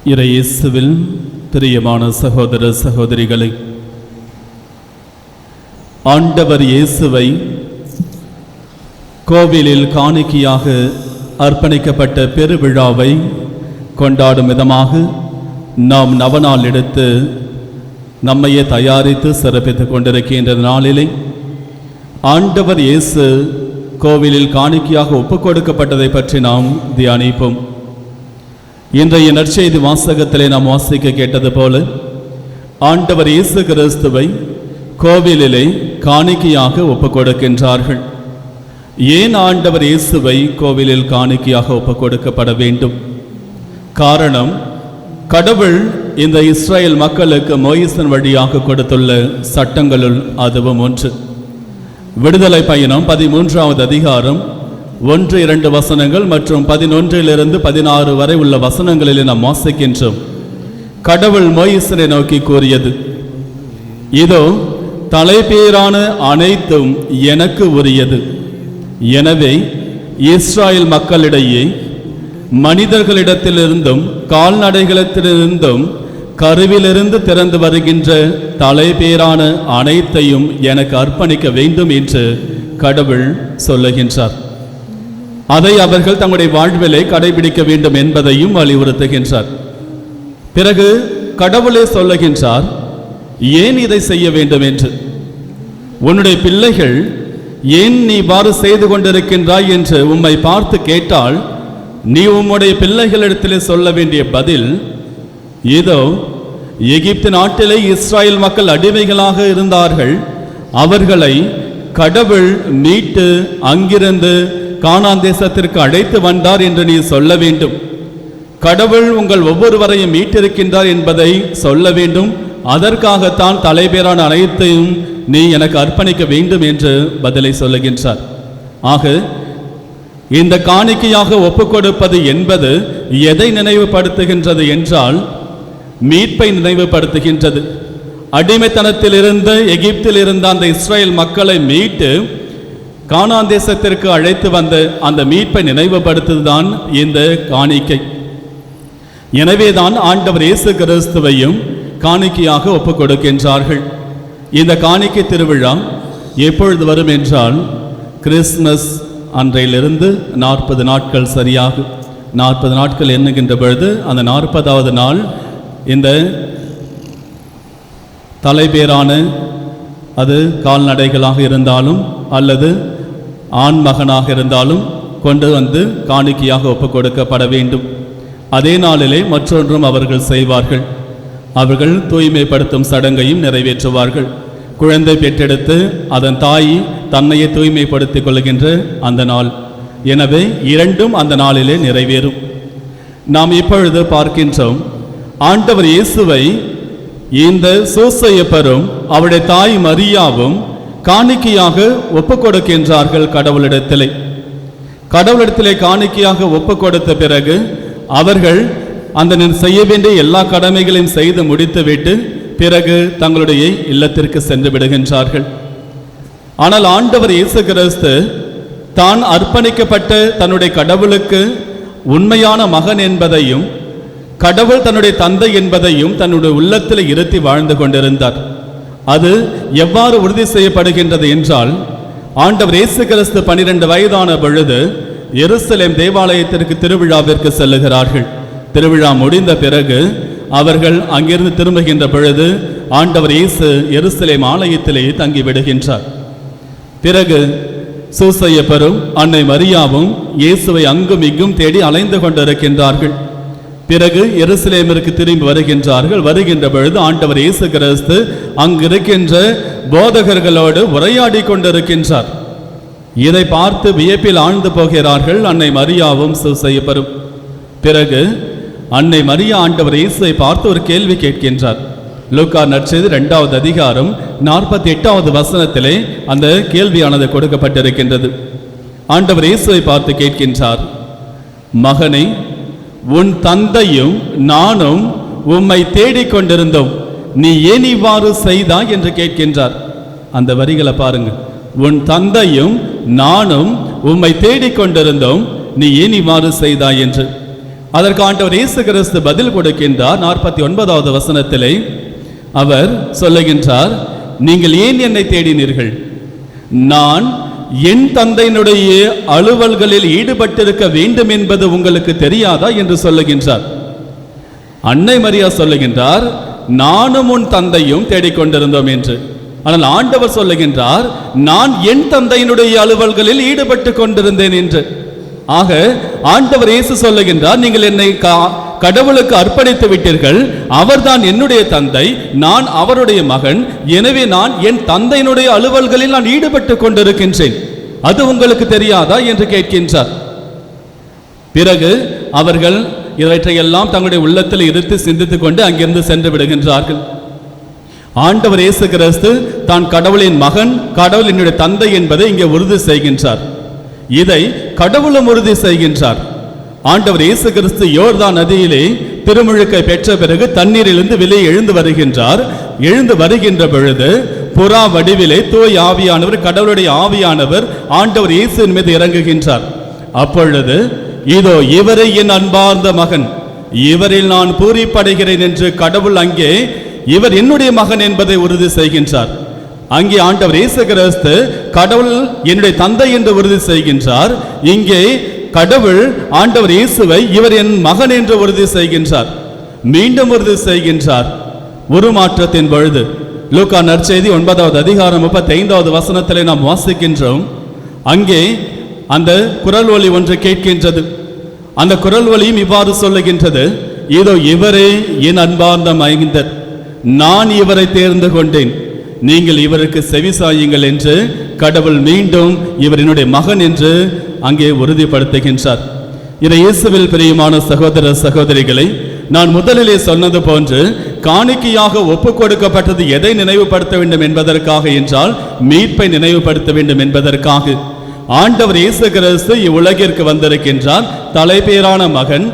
இயேசுவில் பிரியமான சகோதர சகோதரிகளை, ஆண்டவர் இயேசுவை கோவிலில் காணிக்கையாக அர்ப்பணிக்கப்பட்ட பெருவிழாவை கொண்டாடும் விதமாக நாம் நவநாள் எடுத்து நம்மையே தயாரித்து சிறப்பித்துக் கொண்டிருக்கின்ற நாளிலே ஆண்டவர் இயேசு கோவிலில் காணிக்கையாக ஒப்புக் கொடுக்கப்பட்டதை பற்றி நாம் தியானிப்போம். இன்றைய நற்செய்தி வாசகத்திலே நாம் வாசிக்க கேட்டது போல ஆண்டவர் இயேசு கிறிஸ்துவை கோவிலிலே காணிக்கையாக ஒப்புக் கொடுக்கின்றார்கள். ஏன் ஆண்டவர் இயேசுவை கோவிலில் காணிக்கையாக ஒப்புக் கொடுக்கப்பட வேண்டும்? காரணம், கடவுள் இந்த இஸ்ரேல் மக்களுக்கு மோயிசன் வழியாக கொடுத்துள்ள சட்டங்களுள் அதுவும் ஒன்று. விடுதலை பயணம் 13வது அதிகாரம் 1-2 வசனங்கள் மற்றும் 11 - 16 வரை உள்ள வசனங்களில் நாம் வாசிக்கின்றோம். கடவுள் மோயிசனை நோக்கி கூறியது, இதோ தலைப்பேரான அனைத்தும் எனக்கு உரியது. எனவே இஸ்ராயல் மக்களிடையே மனிதர்களிடத்திலிருந்தும் கால்நடைகளிடத்திலிருந்தும் கருவிலிருந்து திறந்து வருகின்ற தலைப்பேரான அனைத்தையும் எனக்கு அர்ப்பணிக்க வேண்டும் என்று கடவுள் சொல்லுகின்றார். அதை அவர்கள் தங்களுடைய வாழ்விலே கடைபிடிக்க வேண்டும் என்பதையும் வலியுறுத்துகின்றார். பிறகு கடவுளே சொல்லுகின்றார், ஏன் இதை செய்ய வேண்டும் என்று. உன்னுடைய பிள்ளைகள் ஏன் நீ இவ்வாறு செய்து கொண்டிருக்கின்றாய் என்று உம்மை பார்த்து கேட்டால் நீ உம்முடைய பிள்ளைகளிடத்திலே சொல்ல வேண்டிய பதில், இதோ எகிப்து நாட்டிலே இஸ்ராயல் மக்கள் அடிமைகளாக இருந்தார்கள், அவர்களை கடவுள் மீட்டு அங்கிருந்து கானான் தேசத்திற்கு அழைத்து வந்தார் என்று நீ சொல்ல வேண்டும். கடவுள் உங்கள் ஒவ்வொருவரையும் மீட்டிருக்கின்றார் என்பதை சொல்ல வேண்டும். அதற்காகத்தான் தலைப்பேரான அனைத்தையும் நீ எனக்கு அர்ப்பணிக்க வேண்டும் என்று பதிலை சொல்லுகின்றார். ஆக இந்த காணிக்கையாக ஒப்புக் கொடுப்பது என்பது எதை நினைவுபடுத்துகின்றது என்றால், மீட்பை நினைவுபடுத்துகின்றது. அடிமைத்தனத்தில் இருந்த எகிப்தில் இருந்த அந்த இஸ்ரேல் மக்களை மீட்டு கானான் தேசத்திற்கு அழைத்து வந்த அந்த மீட்பை நினைவுபடுத்துவதுதான் இந்த காணிக்கை. எனவேதான் ஆண்டவர் இயேசு கிறிஸ்துவையும் காணிக்கையாக ஒப்புக் கொடுக்கின்றார்கள். இந்த காணிக்கை திருவிழா எப்பொழுது வரும் என்றால், கிறிஸ்துமஸ் அன்றையிலிருந்து 40 நாட்கள் சரியாகும். 40 நாட்கள் எண்ணுகின்ற பொழுது அந்த 40வது நாள் இந்த தலைப்பேரான, அது கால்நடைகளாக இருந்தாலும் அல்லது ஆண் மகனாக இருந்தாலும் கொண்டு வந்து காணிக்கையாக ஒப்புக் கொடுக்கப்பட வேண்டும். அதே நாளிலே மற்றொன்றும் அவர்கள் செய்வார்கள். அவர்கள் தூய்மைப்படுத்தும் சடங்கையும் நிறைவேற்றுவார்கள். குழந்தை பெற்றெடுத்து அதன் தாய் தன்னையே தூய்மைப்படுத்திக் கொள்கின்ற அந்த நாள். எனவே இரண்டும் அந்த நாளிலே நிறைவேறும். நாம் இப்பொழுது பார்க்கின்றோம், ஆண்டவர் இயேசுவை இந்த சூசையப்பரும் அவருடைய தாய் மரியாவும் காணிக்கையாக ஒப்புக் கொடுக்கின்றார்கள் கடவுளிடத்திலே. கடவுளிடத்திலே காணிக்கையாக ஒப்புக் கொடுத்த பிறகு அவர்கள் அந்த செய்ய வேண்டிய எல்லா கடமைகளையும் செய்து முடித்துவிட்டு பிறகு தங்களுடைய இல்லத்திற்கு சென்று விடுகின்றார்கள். ஆனால் ஆண்டவர் இயேசு கிறிஸ்து தான் அர்ப்பணிக்கப்பட்ட தன்னுடைய கடவுளுக்கு உண்மையான மகன் என்பதையும் கடவுள் தன்னுடைய தந்தை என்பதையும் தன்னுடைய உள்ளத்தில் இருத்தி வாழ்ந்து கொண்டிருந்தார். அது எவ்வாறு உறுதி செய்யப்படுகின்றது என்றால், ஆண்டவர் இயேசு கிறிஸ்து 12 வயதான பொழுது எருசலேம் தேவாலயத்திற்கு திருவிழாவிற்கு செல்லுகிறார்கள். திருவிழா முடிந்த பிறகு அவர்கள் அங்கிருந்து திரும்புகின்ற பொழுது ஆண்டவர் இயேசு எருசலேம் ஆலயத்திலேயே தங்கிவிடுகின்றார். பிறகு சூசையப்பரும் அன்னை மரியாவும் இயேசுவை அங்கும் இங்கும் தேடி அலைந்து கொண்டிருக்கின்றார்கள். பிறகு எருசலேமிற்கு திரும்பி வருகின்றார்கள். வருகின்ற பொழுது ஆண்டவர் இயேசு கிறிஸ்து அங்கிருக்கின்ற போதகர்களோடு உரையாடி கொண்டிருக்கின்றார். இதை பார்த்து வியப்பில் ஆழ்ந்து போகிறார்கள் அன்னை மரியாவும் சூசையப்பரும். பிறகு அன்னை மரியா ஆண்டவர் இயேசுவை பார்த்து ஒரு கேள்வி கேட்கின்றார். லூக்கா நற்செய்தி 2வது அதிகாரம் 48வது வசனத்திலே அந்த கேள்வியானது கொடுக்கப்பட்டிருக்கின்றது. ஆண்டவர் இயேசுவை பார்த்து கேட்கின்றார், மகனே, உன் தந்தையும் நானும் உம்மை தேடிக் கொண்டிருந்தோம், நீ ஏன் இவ்வாறு செய்தாய் என்று கேட்கின்றார். அந்த வரிகளை பாருங்க. உன் தந்தையும் நானும் உம்மை தேடிக் கொண்டிருந்தோம், நீ ஏன் இவ்வாறு செய்தாய் என்று. அதற்கு ஆண்டவர் இயேசு கிறிஸ்து பதில் கொடுக்கின்றார். 49வது வசனத்திலே அவர் சொல்லுகின்றார், நீங்கள் ஏன் என்னை தேடினீர்கள்? நான் என் தந்தையினுடைய அலுவல்களில் ஈடுபட்டிருக்க வேண்டும் என்பது உங்களுக்கு தெரியாதா என்று சொல்லுகின்றார். அன்னை மரியா சொல்லுகின்றார், நானும் உன் தந்தையும் தேடிக்கொண்டிருந்தோம் என்று. ஆனால் ஆண்டவர் சொல்லுகின்றார், நான் என் தந்தையினுடைய அலுவல்களில் ஈடுபட்டு கொண்டிருந்தேன் என்று. ஆக ஆண்டவர் இயேசு சொல்லுகின்றார், நீங்கள் என்னை கடவுளுக்கு அர்ப்பணித்து விட்டீர்கள், அவர்தான் என்னுடைய தந்தை, நான் அவருடைய மகன், எனவே நான் என் தந்தையினுடைய அலுவல்களில் நான் ஈடுபட்டு கொண்டிருக்கின்றேன், அது உங்களுக்கு தெரியாதா என்று கேட்கின்றார். பிறகு அவர்கள் இவற்றையெல்லாம் தங்களுடைய உள்ளத்தில் இருத்து சிந்தித்துக் கொண்டு அங்கிருந்து சென்று விடுகின்றார்கள். ஆண்டவர் இயேசு கிறிஸ்து தான் கடவுளின் மகன், கடவுள் என்னுடைய தந்தை என்பதை இங்கே உறுதி செய்கின்றார். இதை கடவுளும் உறுதி செய்கின்றார். ஆண்டவர் இயேசு கிறிஸ்து யோர்தான் நதியிலே திருமுழுக்கை பெற்ற பிறகு தண்ணீரிலிருந்து வெளியே எழுந்து வருகின்றார். எழுந்து வருகின்ற பொழுது புறா வடிவிலே தூய் ஆவியானவர், கடவுளுடைய ஆவியானவர் ஆண்டவர் இயேசுவின் மீது இறங்குகின்றார். அப்பொழுது இதோ இவரை என் அன்பார்ந்த மகன், இவரில் நான் பூரிப்படைகிறேன் என்று கடவுள் அங்கே இவர் என்னுடைய மகன் என்பதை உறுதி செய்கின்றார். அங்கே ஆண்டவர் இயேசு கிறிஸ்து கடவுள் என்னுடைய தந்தை என்று உறுதி செய்கின்றார். இங்கே கடவுள் ஆண்டவர் இயேசுவை இவர் என் மகன் என்று உறுதி செய்கின்றார். மீண்டும் உறுதி செய்கின்றார் உருமாற்றத்தின் பொழுது. லூக்கா நற்செய்தி 9வது அதிகாரம் 35வது வசனத்திலே நாம் வாசிக்கின்றோம். அங்கே அந்த குரல் ஒலி ஒன்று கேட்கின்றது. அந்த குரல் ஒலியும் இவ்வாறு சொல்லுகின்றது, இதோ இவரே என் அன்பார்ந்த மைந்தர், நான் இவரை தேர்ந்து கொண்டேன், நீங்கள் இவருக்கு செவிசாயுங்கள் என்று கடவுள் மீண்டும் இவர் என்னுடைய மகன் என்று அங்கே உறுதிப்படுத்துகின்றார். இதை இயேசுவில் பிரியமான சகோதர சகோதரிகளை, நான் முதலிலே சொன்னது போன்று காணிக்கையாக ஒப்புக் கொடுக்கப்பட்டது எதை நினைவுபடுத்த வேண்டும் என்பதற்காக என்றால் மீட்பை நினைவுபடுத்த வேண்டும் என்பதற்காக. ஆண்டவர் இயேசு கிறிஸ்து இவ்வுலகிற்கு வந்திருக்கின்றார், தலைபேரான மகன்.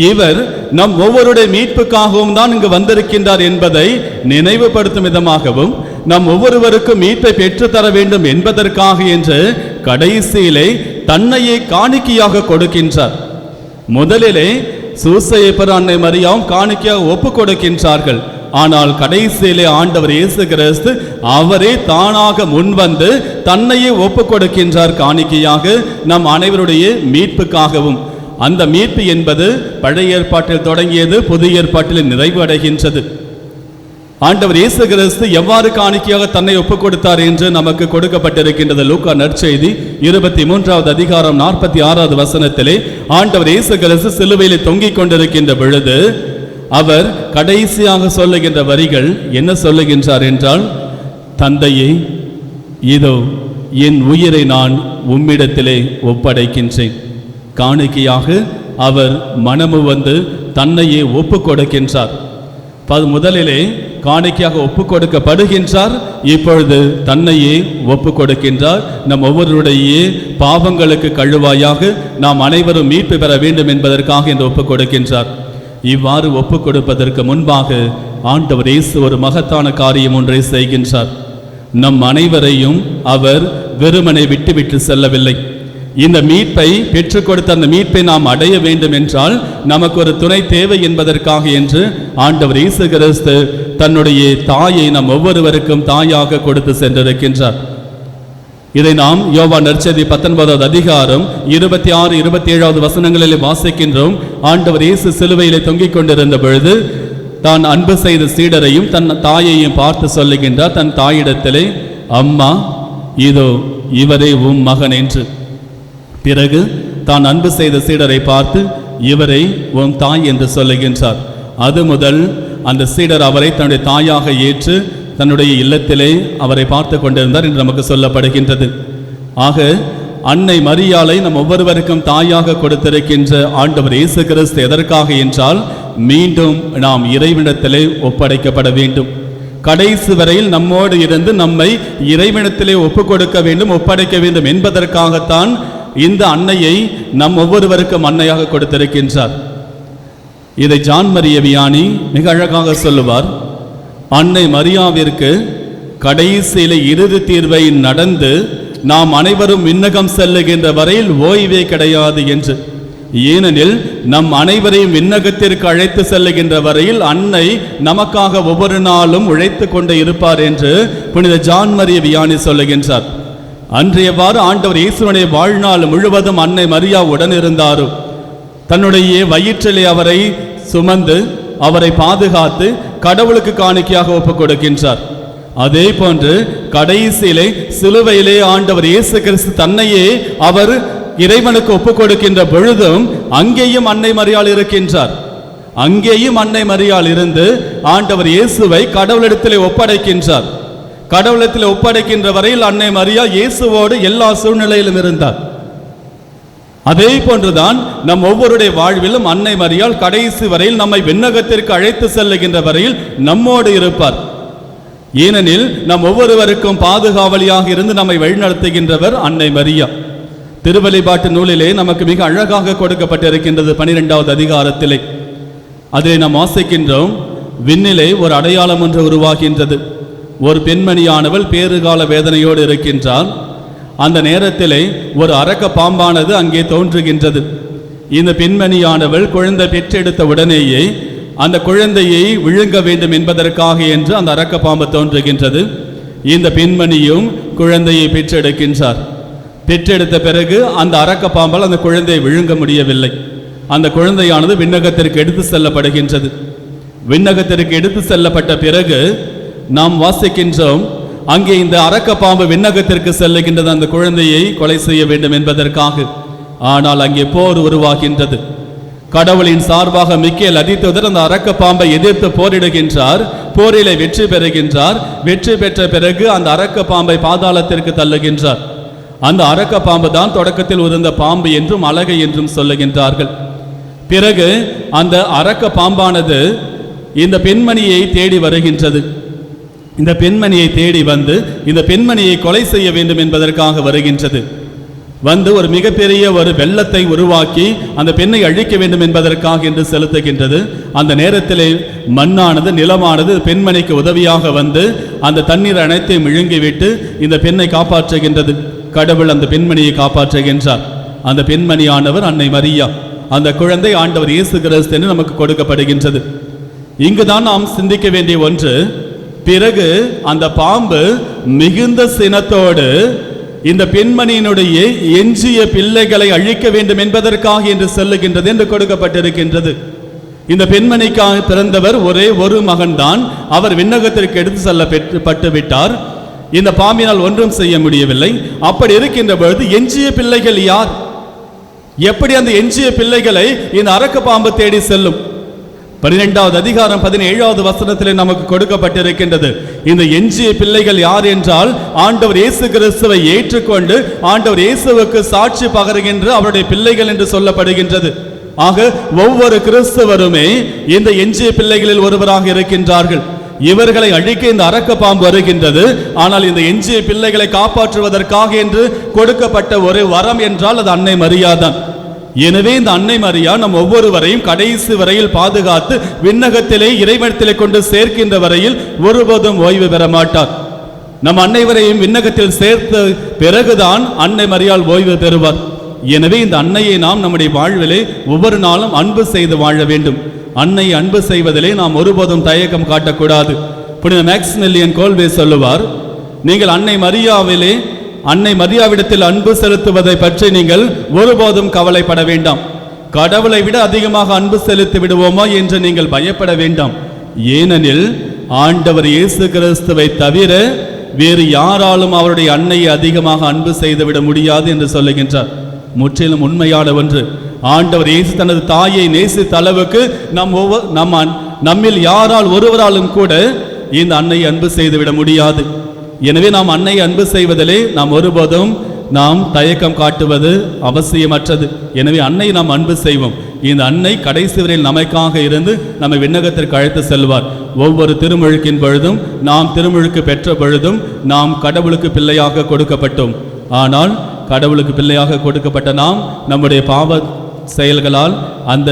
இவர் நம் ஒவ்வொருடைய மீட்புக்காகவும் தான் இங்கு வந்திருக்கின்றார் என்பதை நினைவுபடுத்தும் விதமாகவும் நம் ஒவ்வொருவருக்கும் மீட்பை பெற்றுத்தர வேண்டும் என்பதற்காக என்று கடைசியிலே தன்னையே காணிக்கையாக கொடுக்கின்றார். முதலிலே சூசையப்பர் அன்னை மரியாவும் காணிக்கையாக ஒப்புக் கொடுக்கின்றார்கள். ஆனால் கடைசியிலே ஆண்டவர் இயேசு கிறிஸ்து அவரே தானாக முன்வந்து தன்னையே ஒப்புக் கொடுக்கின்றார் காணிக்கையாக, நம் அனைவருடைய மீட்புக்காகவும். அந்த மீட்பு என்பது பழைய ஏற்பாட்டில் தொடங்கியது, புதிய ஏற்பாட்டில் நிறைவு அடைகின்றது. ஆண்டவர் இயேசு கிறிஸ்து எவ்வாறு காணிக்கையாக தன்னை ஒப்புக் கொடுத்தார் என்று நமக்கு கொடுக்கப்பட்டிருக்கின்றது. லூக்கா நற்செய்தி 23வது அதிகாரம் 46வது வசனத்திலே ஆண்டவர் இயேசு கிறிஸ்து சிலுவையிலே தொங்கிக் கொண்டிருக்கின்ற பொழுது அவர் கடைசியாக சொல்லுகின்ற வரிகள் என்ன சொல்லுகின்றார் என்றால், தந்தையே, இதோ என் உயிரை நான் உம்மிடத்திலே ஒப்படைக்கின்றேன். காணிக்கையாக அவர் மனமு வந்து தன்னையே ஒப்புக் கொடுக்கின்றார். முதலிலே காணிக்கையாக ஒப்புக் கொடுக்கப்படுகின்றார், இப்பொழுது தன்னையே ஒப்புக் கொடுக்கின்றார். நம் ஒவ்வொருடைய பாவங்களுக்கு கழுவாயாக நாம் அனைவரும் மீட்பு பெற வேண்டும் என்பதற்காக என்று ஒப்புக் கொடுக்கின்றார். இவ்வாறு ஒப்புக் கொடுப்பதற்கு முன்பாக ஆண்டவர் இயேசு ஒரு மகத்தான காரியம் ஒன்றை செய்கின்றார். நம் அனைவரையும் அவர் வெறுமனை விட்டுவிட்டு செல்லவில்லை. இந்த மீட்பை பெற்றுக் கொடுத்த அந்த மீட்பை நாம் அடைய வேண்டும் என்றால் நமக்கு ஒரு துணை தேவை என்பதற்காக என்று ஆண்டவர் இயேசு கிறிஸ்து தன்னுடைய தாயை நம் ஒவ்வொருவருக்கும் தாயாக கொடுத்து சென்றிருக்கின்றார். இதை நாம் யோவான் நற்செய்தி 19வது அதிகாரம் 26, 27வது வசனங்களில் வாசிக்கின்றோம். ஆண்டவர் இயேசு சிலுவையிலே தொங்கிக் கொண்டிருந்த பொழுது தான் அன்பு செய்த சீடரையும் தன் தாயையும் பார்த்து சொல்லுகின்றார் தன் தாயிடத்திலே, அம்மா, இதோ இவரே உம் மகன் என்று. பிறகு தான் அன்பு செய்த சீடரை பார்த்து இவரை உன் தாய் என்று சொல்லுகின்றார். அது முதல் அந்த சீடர் அவரை தன்னுடைய தாயாக ஏற்று தன்னுடைய இல்லத்திலே அவரை பார்த்து கொண்டிருந்தார் என்று நமக்கு சொல்லப்படுகின்றது. ஆக அன்னை மரியாளை நம் ஒவ்வொருவருக்கும் தாயாக கொடுத்திருக்கின்ற ஆண்டவர் இயேசு கிறிஸ்து எதற்காக என்றால் மீண்டும் நாம் இறைவனிடத்திலே ஒப்படைக்கப்பட வேண்டும். கடைசி வரையில் நம்மோடு இருந்து நம்மை இறைவனிடத்திலே ஒப்புக் கொடுக்க வேண்டும், ஒப்படைக்க வேண்டும் என்பதற்காகத்தான் இந்த அன்னையை நம் ஒவ்வொருவருக்கும் அன்னையாக கொடுத்திருக்கின்றார். இதை ஜான் மரிய வியானி மிக அழகாக சொல்லுவார். அன்னை மரியாவிற்கு கடைசியில இறுதி தீர்வை நடந்து நாம் அனைவரும் விண்ணகம் செல்லுகின்ற வரையில் ஓய்வே கிடையாது என்று. ஏனெனில் நம் அனைவரையும் விண்ணகத்திற்கு அழைத்து செல்லுகின்ற வரையில் அன்னை நமக்காக ஒவ்வொரு நாளும் உழைத்து கொண்டே இருப்பார் என்று புனித ஜான் மரிய வியானி சொல்லுகின்றார். அன்றையவாறு ஆண்டவர் இயேசுவினுடைய வாழ்நாள் முழுவதும் அன்னை மரியா உடன் இருந்தாரோ, தன்னுடைய வயிற்றிலே அவரை சுமந்து அவரை பாதுகாத்து கடவுளுக்கு காணிக்கையாக ஒப்புக் கொடுக்கின்றார். அதே போன்று கடைசியிலே சிலுவையிலே ஆண்டவர் இயேசு கிறிஸ்து தன்னையே அவர் இறைவனுக்கு ஒப்புக் கொடுக்கின்ற பொழுதும் அங்கேயும் அன்னை மரியாள் இருக்கின்றார். அங்கேயும் அன்னை மரியாள் இருந்து ஆண்டவர் இயேசுவை கடவுளிடத்திலே ஒப்படைக்கின்றார். கடவுளத்தில் ஒப்படைக்கின்ற வரையில் அன்னை மரியா இயேசுவோடு எல்லா சூழ்நிலையிலும் இருந்தார். அதே போன்றுதான் நம் ஒவ்வொருடைய வாழ்விலும் அன்னை மரியாள் கடைசி வரையில் நம்மை விண்ணகத்திற்கு அழைத்து செல்லுகின்ற வரையில் நம்மோடு இருப்பார். ஏனெனில் நம் ஒவ்வொருவருக்கும் பாதுகாவலியாக இருந்து நம்மை வழிநடத்துகின்றவர் அன்னை மரியா. திருவெளிப்பாட்டு நூலிலே நமக்கு மிக அழகாக கொடுக்கப்பட்டிருக்கின்றது 12வது அதிகாரத்திலே. அதிலே நாம் வாசிக்கின்றோம், விண்ணிலே ஒரு அடையாளம் ஒன்று உருவாகின்றது. ஒரு பெண்மணியானவள் பேறுகால வேதனையோடு இருக்கின்றாள். அந்த நேரத்திலே ஒரு அரக்க பாம்பானது அங்கே தோன்றுகின்றது. இந்த பெண்மணியானவள் குழந்தை பெற்றெடுத்த உடனேயே அந்த குழந்தையை விழுங்க வேண்டும் என்பதற்காக என்று அந்த அரக்க பாம்பு தோன்றுகின்றது. இந்த பெண்மணியும் குழந்தையை பெற்றெடுக்கின்றார். பெற்றெடுத்த பிறகு அந்த அரக்க பாம்பால் அந்த குழந்தையை விழுங்க முடியவில்லை. அந்த குழந்தையானது விண்ணகத்திற்கு எடுத்து செல்லப்படுகின்றது. விண்ணகத்திற்கு எடுத்து செல்லப்பட்ட பிறகு நாம் வாசிக்கின்றோம், அங்கே இந்த அரக்க பாம்பு விண்ணகத்திற்கு செல்லுகின்றது அந்த குழந்தையை கொலை செய்ய வேண்டும் என்பதற்காக. ஆனால் அங்கே போர் உருவாகின்றது. கடவுளின் சார்பாக மிக்கேல் அதிதூதர் அந்த அரக்க பாம்பை எதிர்த்து போரிடுகின்றார். போரிலே வெற்றி பெறுகின்றார். வெற்றி பெற்ற பிறகு அந்த அரக்க பாம்பை பாதாளத்திற்கு தள்ளுகின்றார். அந்த அரக்க பாம்பு தான் தொடக்கத்தில் இருந்த பாம்பு என்றும் அலகை என்றும் சொல்லுகின்றார்கள். பிறகு அந்த அரக்க பாம்பானது இந்த பெண்மணியை தேடி வருகின்றது. இந்த பெண்மணியை தேடி வந்து இந்த பெண்மணியை கொலை செய்ய வேண்டும் என்பதற்காக வருகின்றது. வந்து ஒரு மிகப்பெரிய ஒரு வெள்ளத்தை உருவாக்கி அந்த பெண்ணை அழிக்க வேண்டும் என்பதற்காக என்று செலுத்துகின்றது. அந்த நேரத்திலே மண்ணானது நிலமானது பெண்மணிக்கு உதவியாக வந்து அந்த தண்ணீர் அனைத்தையும் விழுங்கிவிட்டு இந்த பெண்ணை காப்பாற்றுகின்றது. கடவுள் அந்த பெண்மணியை காப்பாற்றுகின்றார். அந்த பெண்மணியானவர் அன்னை மரியா. அந்த குழந்தை ஆண்டவர் இயேசு கிறிஸ்து என்று நமக்கு கொடுக்கப்படுகின்றது. இங்குதான் நாம் சிந்திக்க வேண்டிய ஒன்று, பிறகு அந்த பாம்பு மிகுந்த சினத்தோடு இந்த பெண்மணியினுடைய எஞ்சிய பிள்ளைகளை அழிக்க வேண்டும் என்பதற்காக என்று சொல்லுகின்றது என்று கொடுக்கப்பட்டிருக்கின்றது. இந்த பெண்மணிக்காக பிறந்தவர் ஒரே ஒரு மகன்தான். அவர் விண்ணகத்திற்கு எடுத்து செல்லப்பட்டு விட்டார். இந்த பாம்பினால் ஒன்றும் செய்ய முடியவில்லை. அப்படி இருக்கின்ற பொழுது எஞ்சிய பிள்ளைகள் யார்? எப்படி அந்த எஞ்சிய பிள்ளைகளை இந்த அரக்க பாம்பு தேடி செல்லும்? 12வது அதிகாரம் 17வது வசனத்திலே நமக்கு கொடுக்கப்பட்டிருக்கின்றது. இந்த எஞ்சிய பிள்ளைகள் யார் என்றால், ஆண்டவர் இயேசு கிறிஸ்துவை ஏற்றுக்கொண்டு ஆண்டவர் இயேசுவுக்கு சாட்சி பகருகின்ற அவருடைய பிள்ளைகள் என்று சொல்லப்படுகின்றது. ஆக ஒவ்வொரு கிறிஸ்தவருமே இந்த எஞ்சிய பிள்ளைகளில் ஒருவராக இருக்கின்றார்கள். இவர்களை அழிக்க இந்த அரக்க பாம்பு வருகின்றது. ஆனால் இந்த எஞ்சிய பிள்ளைகளை காப்பாற்றுவதற்காக என்று கொடுக்கப்பட்ட ஒரு வரம் என்றால் அது அன்னை மரியா தான். எனவே இந்த அன்னை மரியா நம் ஒவ்வொருவரையும் கடைசி வரையில் பாதுகாத்து விண்ணகத்திலே இறைவனத்திலே கொண்டு சேர்க்கின்ற வரையில் ஒருபோதும் ஓய்வு பெற மாட்டார். நம் அன்னைவரையும் விண்ணகத்தில் சேர்த்த பிறகுதான் அன்னை மரியாள் ஓய்வு பெறுவார். எனவே இந்த அன்னையை நாம் நம்முடைய வாழ்விலே ஒவ்வொரு நாளும் அன்பு செய்து வாழ வேண்டும். அன்னை அன்பு செய்வதிலே நாம் ஒருபோதும் தயக்கம் காட்டக்கூடாது. புனித மேக்ஸ்மில்லியன் கோல்வே சொல்லுவார், நீங்கள் அன்னை மரியாவிடத்தில் அன்பு செலுத்துவதை பற்றி நீங்கள் ஒருபோதும் கவலைப்பட வேண்டாம். கடவுளை விட அதிகமாக அன்பு செலுத்தி விடுவோமா என்று நீங்கள் பயப்பட வேண்டாம். ஏனெனில் ஆண்டவர் இயேசு கிறிஸ்துவை தவிர வேறு யாராலும் அவருடைய அன்னையை அதிகமாக அன்பு செய்துவிட முடியாது என்று சொல்லுகின்றார். முற்றிலும் உண்மையான ஒன்று. ஆண்டவர் இயேசு தனது தாயை நேசித்த அளவுக்கு நம்மில் யாரால் ஒருவராலும் கூட இந்த அன்னையை அன்பு செய்துவிட முடியாது. எனவே நாம் அன்னையை அன்பு செய்வதிலே நாம் ஒருபோதும் தயக்கம் காட்டுவது அவசியமற்றது. எனவே அன்னை நாம் அன்பு செய்வோம். இந்த அன்னை கடைசி வரையில் நமக்காக இருந்து நம்மை விண்ணகத்திற்கு அழைத்து செல்வார். ஒவ்வொரு திருமுழுக்கின் பொழுதும் நாம் திருமுழுக்கு பெற்ற பொழுதும் நாம் கடவுளுக்கு பிள்ளையாக கொடுக்கப்பட்டோம். ஆனால் கடவுளுக்கு பிள்ளையாக கொடுக்கப்பட்ட நாம் நம்முடைய பாவ செயல்களால் அந்த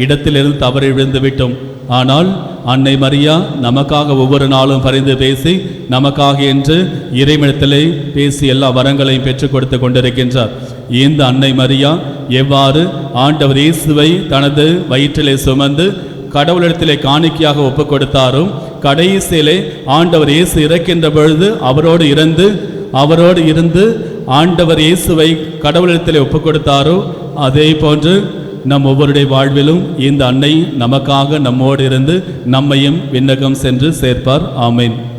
இடத்திலிருந்து தவறி விழுந்து விட்டோம். ஆனால் அன்னை மரியா நமக்காக ஒவ்வொரு நாளும் பரிந்து பேசி நமக்காக என்று இறைவனிடத்திலே பேசி எல்லா வரங்களையும் பெற்றுக் கொடுத்து கொண்டிருக்கின்றார். இந்த அன்னை மரியா எவ்வாறு ஆண்டவர் இயேசுவை தனது வயிற்றிலே சுமந்து கடவுளிடத்திலே காணிக்கையாக ஒப்பு கொடுத்தாரோ, கடைசியிலே ஆண்டவர் இயேசு இறக்கின்ற பொழுது அவரோடு இருந்து ஆண்டவர் இயேசுவை கடவுளிடத்திலே ஒப்பு கொடுத்தாரோ, அதே போன்று நம் ஒவ்வொருடைய வாழ்விலும் இந்த அன்னை நமக்காக நம்மோடு இருந்து நம்மையும் விண்ணகம் சென்று சேர்ப்பார். ஆமென்.